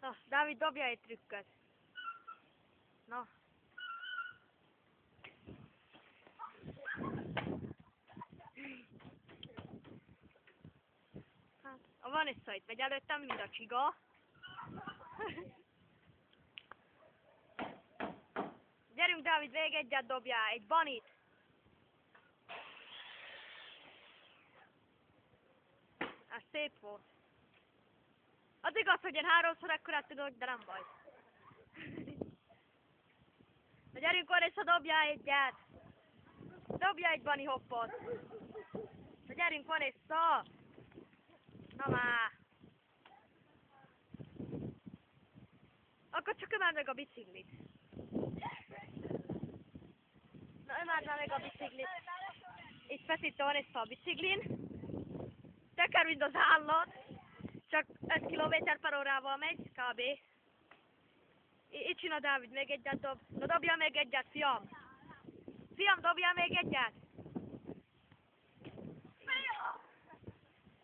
Na, Dávid, dobja egy trükköt. Na. Hát, a Vanessa itt megy előttem, mint a csiga. Gyerünk, Dávid, még egyet dobjál, egy banit. Ez szép volt. Az igaz, hogy én háromszor ekkorát tudok, de nem baj. Na gyerünk, Vanessa, dobjál egyet. Dobja egy bunny hoppot. Na gyerünk, Vanessa. Na már. Akkor csak emeld meg a biciklit. Na, emeld meg a biciklit. Itt feszít a Vanessa a biciklin. Teker, mint az állat. Csak 5 km/h megy, kb. Itt csinál Dávid, még egyet dob. Na dobja még egyet, fiam. Fiam, dobja még egyet.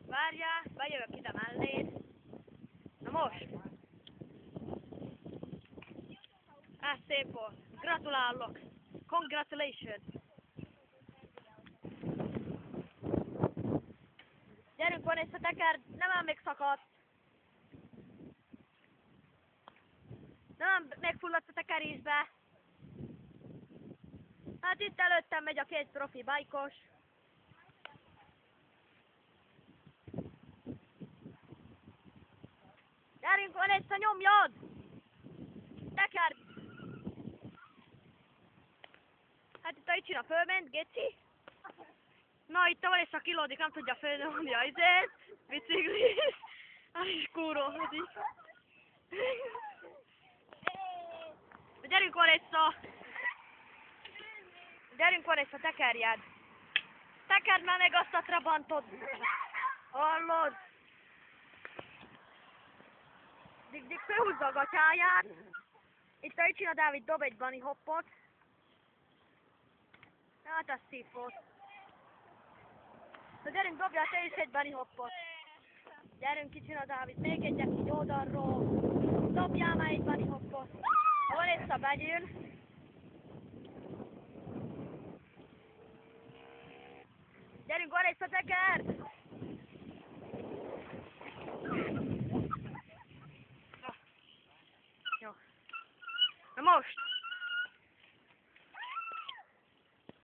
Várjál, bejövök ide melléd. Na most. Ez szép volt. Gratulálok. Congratulations. Gyerünk, Vanessa, teker, nem ám még szakadt. Nem megfulladt a tekerésbe. Hát itt előttem megy a két profi bajkos. Gyerünk, Vanessa, nyomjad! Teker! Hát itt a Icsina fölment, geci. Na, itt a Vanessa kilódik, nem tudja fölnyomni a izét. Biciklis. Az is kúróhodik. Gyerünk, Vanessa! Gyerünk, Vanessa, tekerjed! Tekerd már meg azt a trabantot! Hallod? Dik fölhúzza a gatyáját. Itt a Icsina Dávid dob egy bunny hoppot. Hát ez szép volt. Na gyerünk, dobjál te is egy bunny hoppot. Gyerünk, Icsina Dávid, még egyet így oldalról. Dobjál már egy bunny hoppot. A Vanessa begyűn. Gyerünk, Vanessa, tekerd!